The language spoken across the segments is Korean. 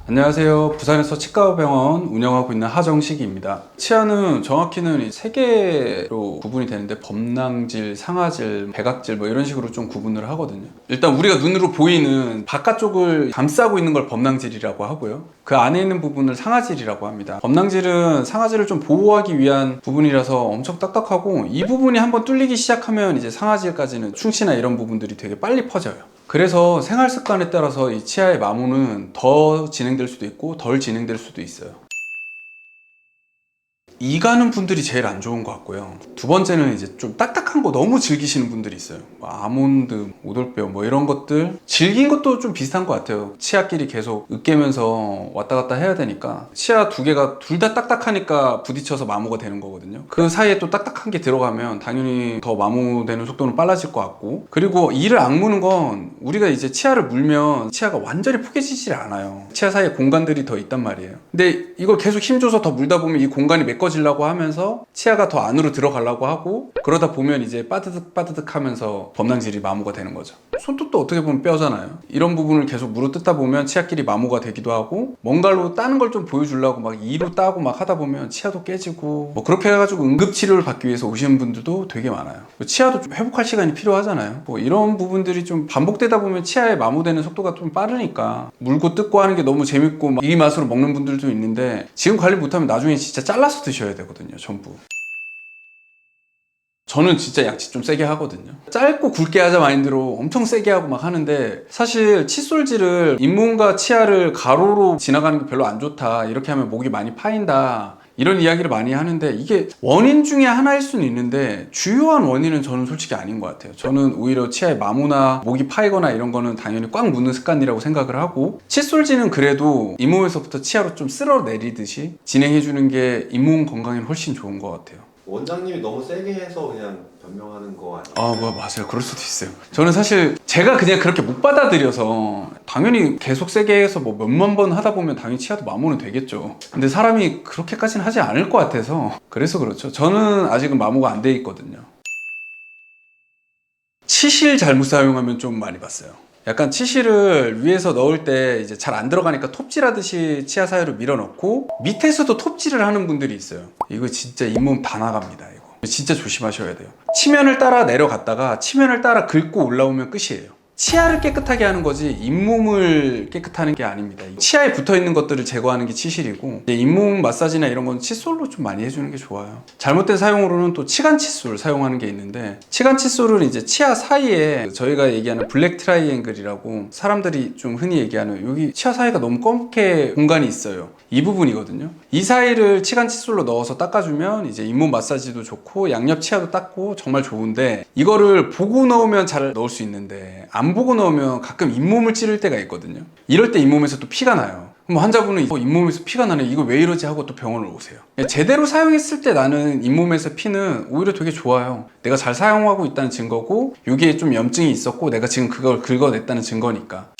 안녕하세요. 부산에서 치과병원 운영하고 있는 하정식입니다. 치아는 정확히는 세 개로 구분이 되는데 범낭질, 상아질, 백악질 뭐 이런 식으로 좀 구분을 하거든요. 일단 우리가 눈으로 보이는 바깥쪽을 감싸고 있는 걸 범낭질이라고 하고요. 그 안에 있는 부분을 상아질이라고 합니다. 범낭질은 상아질을 좀 보호하기 위한 부분이라서 엄청 딱딱하고 이 부분이 한번 뚫리기 시작하면 이제 상아질까지는 충치나 이런 부분들이 되게 빨리 퍼져요. 그래서 생활 습관에 따라서 이 치아의 마모는 더 진행될 수도 있고 덜 진행될 수도 있어요. 이 가는 분들이 제일 안 좋은 것 같고요. 두 번째는 이제 좀 딱딱한 거 너무 즐기시는 분들이 있어요. 뭐 아몬드, 오돌뼈 뭐 이런 것들 즐긴 것도 좀 비슷한 것 같아요. 치아끼리 계속 으깨면서 왔다 갔다 해야 되니까 치아 두 개가 둘 다 딱딱하니까 부딪혀서 마모가 되는 거거든요. 그 사이에 또 딱딱한 게 들어가면 당연히 더 마모되는 속도는 빨라질 것 같고, 그리고 이를 악무는 건 우리가 이제 치아를 물면 치아가 완전히 포개지질 않아요. 치아 사이에 공간들이 더 있단 말이에요. 근데 이걸 계속 힘줘서 더 물다 보면 이 공간이 메꿔지려고 하면서 치아가 더 안으로 들어가려고 하고, 그러다 보면 이제 빠드득 빠드득 하면서 범낭질이 마모가 되는 거죠. 손톱도 어떻게 보면 뼈잖아요. 이런 부분을 계속 물어뜯다 보면 치아끼리 마모가 되기도 하고, 뭔가로 따는 걸 좀 보여주려고 막 이로 따고 막 하다 보면 치아도 깨지고, 뭐 그렇게 해가지고 응급치료를 받기 위해서 오시는 분들도 되게 많아요. 치아도 좀 회복할 시간이 필요하잖아요. 뭐 이런 부분들이 좀 반복되다 보면 치아에 마모되는 속도가 좀 빠르니까 물고 뜯고 하는 게 너무 재밌고 막 이 맛으로 먹는 분들도 있는데, 지금 관리 못하면 나중에 진짜 잘라서 드셔야 되거든요, 전부. 저는 진짜 양치 좀 세게 하거든요. 짧고 굵게 하자 마인드로 엄청 세게 하고 막 하는데, 사실 칫솔질을 잇몸과 치아를 가로로 지나가는 게 별로 안 좋다, 이렇게 하면 목이 많이 파인다, 이런 이야기를 많이 하는데, 이게 원인 중에 하나일 수는 있는데 주요한 원인은 저는 솔직히 아닌 것 같아요. 저는 오히려 치아에 마모나 목이 파이거나 이런 거는 당연히 꽉 묻는 습관이라고 생각을 하고, 칫솔질은 그래도 잇몸에서부터 치아로 좀 쓸어내리듯이 진행해주는 게 잇몸 건강에는 훨씬 좋은 것 같아요. 원장님이 너무 세게 해서 그냥 변명하는 거 아니에요? 뭐 맞아요. 그럴 수도 있어요. 저는 사실 제가 그냥 그렇게 못 받아들여서, 당연히 계속 세게 해서 뭐 몇만 번 하다 보면 당연히 치아도 마모는 되겠죠. 근데 사람이 그렇게까지는 하지 않을 것 같아서 그래서 그렇죠. 저는 아직은 마모가 안 돼 있거든요. 치실 잘못 사용하면 좀 많이 봤어요. 약간 치실을 위에서 넣을 때 이제 잘 안 들어가니까 톱질하듯이 치아 사이로 밀어넣고 밑에서도 톱질을 하는 분들이 있어요. 이거 진짜 잇몸 다 나갑니다. 이거 진짜 조심하셔야 돼요. 치면을 따라 내려갔다가 치면을 따라 긁고 올라오면 끝이에요. 치아를 깨끗하게 하는 거지 잇몸을 깨끗하는 게 아닙니다. 치아에 붙어있는 것들을 제거하는 게 치실이고, 잇몸 마사지나 이런 건 칫솔로 좀 많이 해주는 게 좋아요. 잘못된 사용으로는 또 치간 칫솔 사용하는 게 있는데, 치간 칫솔은 이제 치아 사이에 저희가 얘기하는 블랙 트라이앵글이라고 사람들이 좀 흔히 얘기하는, 여기 치아 사이가 너무 검게 공간이 있어요. 이 부분이거든요. 이 사이를 치간 칫솔로 넣어서 닦아주면 이제 잇몸 마사지도 좋고 양옆 치아도 닦고 정말 좋은데, 이거를 보고 넣으면 잘 넣을 수 있는데 안 보고 넣으면 가끔 잇몸을 찌를 때가 있거든요. 이럴 때 잇몸에서 또 피가 나요. 그럼 환자분은 잇몸에서 피가 나네, 이거 왜 이러지 하고 또 병원을 오세요. 제대로 사용했을 때 나는 잇몸에서 피는 오히려 되게 좋아요. 내가 잘 사용하고 있다는 증거고, 여기에 좀 염증이 있었고 내가 지금 그걸 긁어냈다는 증거니까.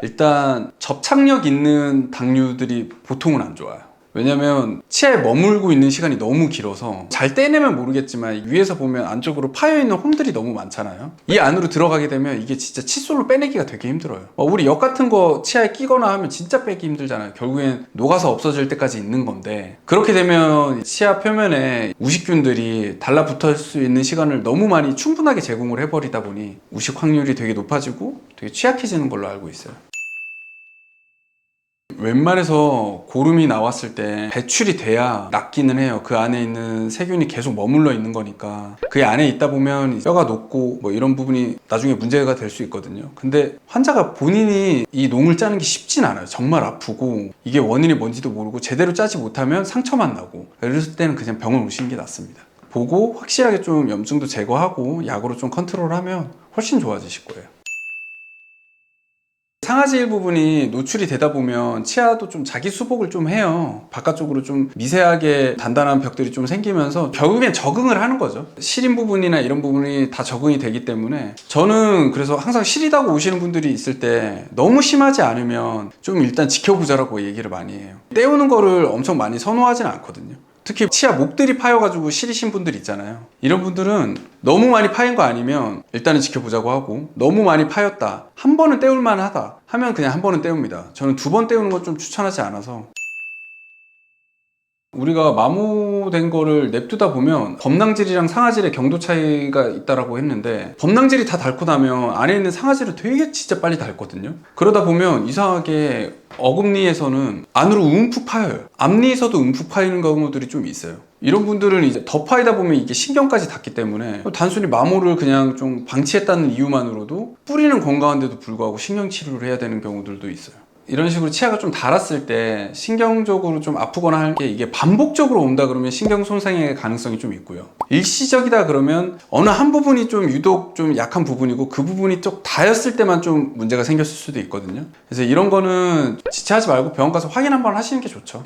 일단 접착력 있는 당류들이 보통은 안 좋아요. 왜냐면 치아에 머물고 있는 시간이 너무 길어서, 잘 떼내면 모르겠지만 위에서 보면 안쪽으로 파여있는 홈들이 너무 많잖아요. 이 안으로 들어가게 되면 이게 진짜 칫솔로 빼내기가 되게 힘들어요. 우리 역 같은 거 치아에 끼거나 하면 진짜 빼기 힘들잖아요. 결국엔 녹아서 없어질 때까지 있는 건데, 그렇게 되면 치아 표면에 우식균들이 달라붙을 수 있는 시간을 너무 많이 충분하게 제공을 해버리다 보니 우식 확률이 되게 높아지고 되게 취약해지는 걸로 알고 있어요. 웬만해서 고름이 나왔을 때 배출이 돼야 낫기는 해요. 그 안에 있는 세균이 계속 머물러 있는 거니까. 그 안에 있다 보면 뼈가 녹고 뭐 이런 부분이 나중에 문제가 될 수 있거든요. 근데 환자가 본인이 이 농을 짜는 게 쉽진 않아요. 정말 아프고 이게 원인이 뭔지도 모르고 제대로 짜지 못하면 상처만 나고, 이랬을 때는 그냥 병원 오시는 게 낫습니다. 보고 확실하게 좀 염증도 제거하고 약으로 좀 컨트롤하면 훨씬 좋아지실 거예요. 상아질 부분이 노출이 되다 보면 치아도 좀 자기 수복을 좀 해요. 바깥쪽으로 좀 미세하게 단단한 벽들이 좀 생기면서 결국엔 적응을 하는 거죠. 시린 부분이나 이런 부분이 다 적응이 되기 때문에, 저는 그래서 항상 시리다고 오시는 분들이 있을 때 너무 심하지 않으면 좀 일단 지켜보자라고 얘기를 많이 해요. 떼우는 거를 엄청 많이 선호하진 않거든요. 특히 치아 목들이 파여가지고 시리신 분들 있잖아요. 이런 분들은 너무 많이 파인 거 아니면 일단은 지켜보자고 하고, 너무 많이 파였다, 한 번은 때울만 하다 하면 그냥 한 번은 때웁니다. 저는 2번 때우는 건 좀 추천하지 않아서. 우리가 마모된 거를 냅두다 보면 범낭질이랑 상아질의 경도 차이가 있다라고 했는데, 범낭질이 다 닳고 나면 안에 있는 상아질은 되게 진짜 빨리 닳거든요. 그러다 보면 이상하게 어금니에서는 안으로 움푹 파여요. 앞니에서도 움푹 파이는 경우들이 좀 있어요. 이런 분들은 이제 더 파이다 보면 이게 신경까지 닿기 때문에 단순히 마모를 그냥 좀 방치했다는 이유만으로도 뿌리는 건강한데도 불구하고 신경치료를 해야 되는 경우들도 있어요. 이런 식으로 치아가 좀 닳았을 때 신경적으로 좀 아프거나 할 게, 이게 반복적으로 온다 그러면 신경 손상의 가능성이 좀 있고요. 일시적이다 그러면 어느 한 부분이 좀 유독 좀 약한 부분이고 그 부분이 좀 닿았을 때만 좀 문제가 생겼을 수도 있거든요. 그래서 이런 거는 지체하지 말고 병원 가서 확인 한번 하시는 게 좋죠.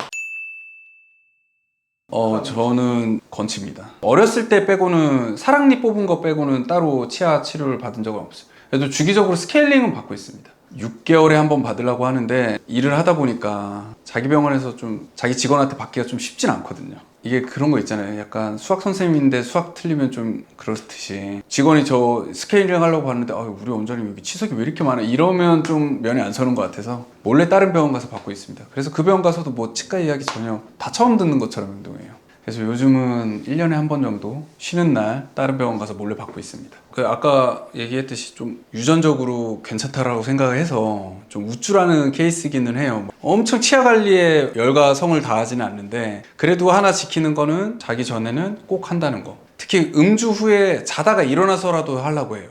저는 건치입니다. 어렸을 때 빼고는, 사랑니 뽑은 거 빼고는 따로 치아 치료를 받은 적은 없어요. 그래도 주기적으로 스케일링은 받고 있습니다. 6개월에 한 번 받으려고 하는데 일을 하다 보니까 자기 병원에서 좀 자기 직원한테 받기가 좀 쉽진 않거든요. 이게 그런 거 있잖아요. 약간 수학 선생님인데 수학 틀리면 좀 그렇듯이, 직원이 저 스케일링 하려고 하는데 우리 원장님 여기 치석이 왜 이렇게 많아, 이러면 좀 면이 안 서는 것 같아서 몰래 다른 병원 가서 받고 있습니다. 그래서 그 병원 가서도 뭐 치과 이야기 전혀 다 처음 듣는 것처럼 행동해요. 그래서 요즘은 1년에 한 번 정도 쉬는 날 다른 병원 가서 몰래 받고 있습니다. 아까 얘기했듯이 좀 유전적으로 괜찮다라고 생각을 해서 좀 우쭐하는 케이스이기는 해요. 엄청 치아 관리에 열과 성을 다하지는 않는데, 그래도 하나 지키는 거는 자기 전에는 꼭 한다는 거. 특히 음주 후에 자다가 일어나서라도 하려고 해요.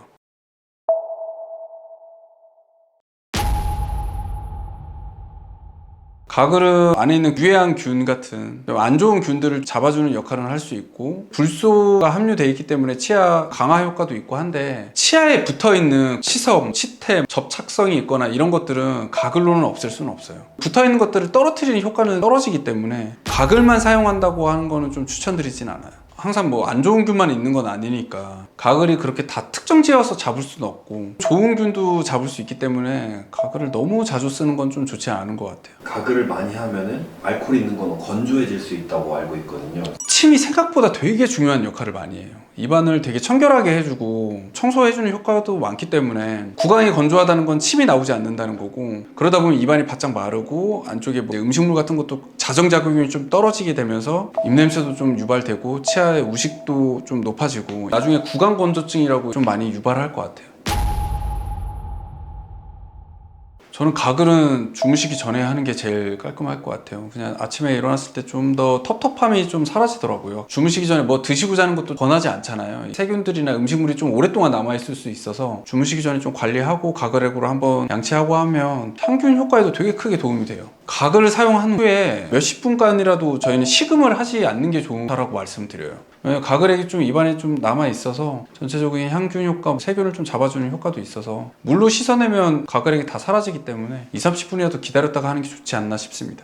가글은 안에 있는 유해한 균 같은 좀 안 좋은 균들을 잡아주는 역할은 할 수 있고, 불소가 함유되어 있기 때문에 치아 강화 효과도 있고 한데, 치아에 붙어있는 치석, 치태, 접착성이 있거나 이런 것들은 가글로는 없앨 수는 없어요. 붙어있는 것들을 떨어뜨리는 효과는 떨어지기 때문에 가글만 사용한다고 하는 거는 좀 추천드리진 않아요. 항상 뭐 안 좋은 균만 있는 건 아니니까 가글이 그렇게 다 특정 지어서 잡을 수는 없고, 좋은 균도 잡을 수 있기 때문에 가글을 너무 자주 쓰는 건 좀 좋지 않은 것 같아요. 가글을 많이 하면은 알코올 있는 거는 건조해질 수 있다고 알고 있거든요. 침이 생각보다 되게 중요한 역할을 많이 해요. 입안을 되게 청결하게 해주고 청소해주는 효과도 많기 때문에, 구강이 건조하다는 건 침이 나오지 않는다는 거고, 그러다 보면 입안이 바짝 마르고 안쪽에 뭐 음식물 같은 것도 자정작용이 좀 떨어지게 되면서 입냄새도 좀 유발되고 치아의 우식도 좀 높아지고, 나중에 구강 건조증이라고 좀 많이 유발할 것 같아요. 저는 가글은 주무시기 전에 하는 게 제일 깔끔할 것 같아요. 그냥 아침에 일어났을 때 좀 더 텁텁함이 좀 사라지더라고요. 주무시기 전에 뭐 드시고 자는 것도 권하지 않잖아요. 세균들이나 음식물이 좀 오랫동안 남아있을 수 있어서 주무시기 전에 좀 관리하고 가글액으로 한번 양치하고 하면 향균 효과에도 되게 크게 도움이 돼요. 가글을 사용한 후에 몇십 분간이라도 저희는 식음을 하지 않는 게 좋다라고 말씀드려요. 왜냐면 가글액이 좀 입안에 좀 남아있어서 전체적인 향균 효과, 세균을 좀 잡아주는 효과도 있어서, 물로 씻어내면 가글액이 다 사라지기 때문에 20-30분이라도 기다렸다가 하는 게 좋지 않나 싶습니다.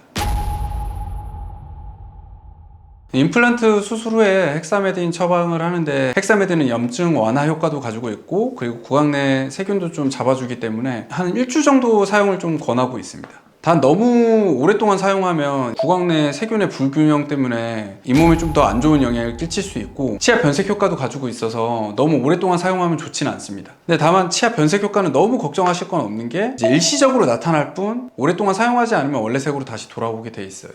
임플란트 수술 후에 헥사메딘 처방을 하는데, 헥사메딘은 염증 완화 효과도 가지고 있고, 그리고 구강 내 세균도 좀 잡아주기 때문에 한 1주 정도 사용을 좀 권하고 있습니다. 단 너무 오랫동안 사용하면 구강 내 세균의 불균형 때문에 잇몸에 좀 더 안 좋은 영향을 끼칠 수 있고, 치아 변색 효과도 가지고 있어서 너무 오랫동안 사용하면 좋지는 않습니다. 근데 다만 치아 변색 효과는 너무 걱정하실 건 없는 게, 이제 일시적으로 나타날 뿐 오랫동안 사용하지 않으면 원래 색으로 다시 돌아오게 돼 있어요.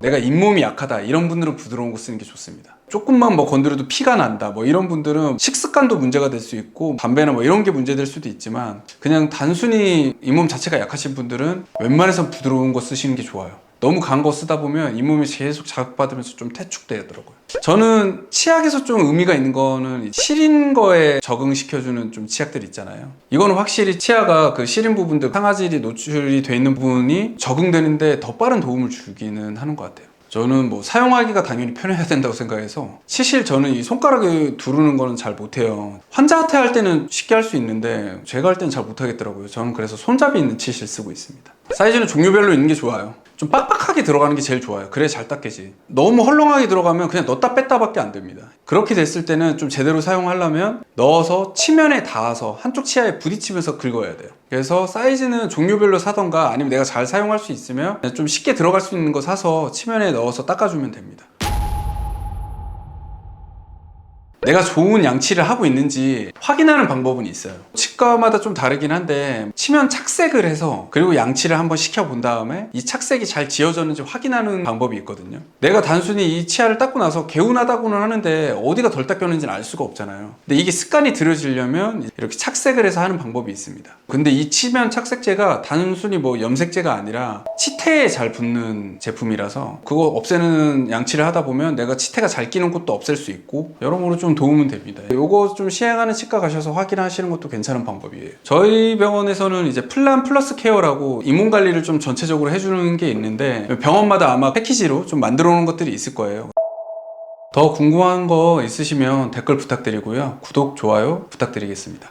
내가 잇몸이 약하다 이런 분들은 부드러운 거 쓰는 게 좋습니다. 조금만 뭐 건드려도 피가 난다 뭐 이런 분들은 식습관도 문제가 될 수 있고, 담배나 뭐 이런 게 문제될 수도 있지만, 그냥 단순히 잇몸 자체가 약하신 분들은 웬만해선 부드러운 거 쓰시는 게 좋아요. 너무 강한 거 쓰다 보면 잇몸이 계속 자극받으면서 좀 퇴축되더라고요. 저는 치약에서 좀 의미가 있는 거는 시린 거에 적응시켜주는 좀 치약들 있잖아요. 이거는 확실히 치아가 그 시린 부분들, 상아질이 노출이 돼 있는 부분이 적응되는데 더 빠른 도움을 주기는 하는 것 같아요. 저는 뭐 사용하기가 당연히 편해야 된다고 생각해서, 사실 저는 이 손가락에 두르는 거는 잘 못해요. 환자한테 할 때는 쉽게 할 수 있는데 제가 할 때는 잘 못하겠더라고요. 저는 그래서 손잡이 있는 치실 쓰고 있습니다. 사이즈는 종류별로 있는 게 좋아요. 좀 빡빡하게 들어가는 게 제일 좋아요. 그래야 잘 닦이지. 너무 헐렁하게 들어가면 그냥 넣었다 뺐다 밖에 안 됩니다. 그렇게 됐을 때는 좀 제대로 사용하려면 넣어서 치면에 닿아서 한쪽 치아에 부딪히면서 긁어야 돼요. 그래서 사이즈는 종류별로 사던가 아니면 내가 잘 사용할 수 있으면 좀 쉽게 들어갈 수 있는 거 사서 치면에 넣어서 닦아주면 됩니다. 내가 좋은 양치를 하고 있는지 확인하는 방법은 있어요. 치과마다 좀 다르긴 한데 치면 착색을 해서 그리고 양치를 한번 시켜본 다음에 이 착색이 잘 지워졌는지 확인하는 방법이 있거든요. 내가 단순히 이 치아를 닦고 나서 개운하다고는 하는데 어디가 덜 닦였는지는 알 수가 없잖아요. 근데 이게 습관이 들여지려면 이렇게 착색을 해서 하는 방법이 있습니다. 근데 이 치면 착색제가 단순히 뭐 염색제가 아니라 치태에 잘 붙는 제품이라서 그거 없애는 양치를 하다 보면 내가 치태가 잘 끼는 곳도 없앨 수 있고 여러모로 좀 도움은 됩니다. 요거 좀 시행하는 치과 가셔서 확인하시는 것도 괜찮은 방법이에요. 저희 병원에서는 이제 플란 플러스 케어라고 이몸 관리를 좀 전체적으로 해주는 게 있는데 병원마다 아마 패키지로 좀 만들어 놓은 것들이 있을 거예요. 더 궁금한 거 있으시면 댓글 부탁드리고요. 구독, 좋아요 부탁드리겠습니다.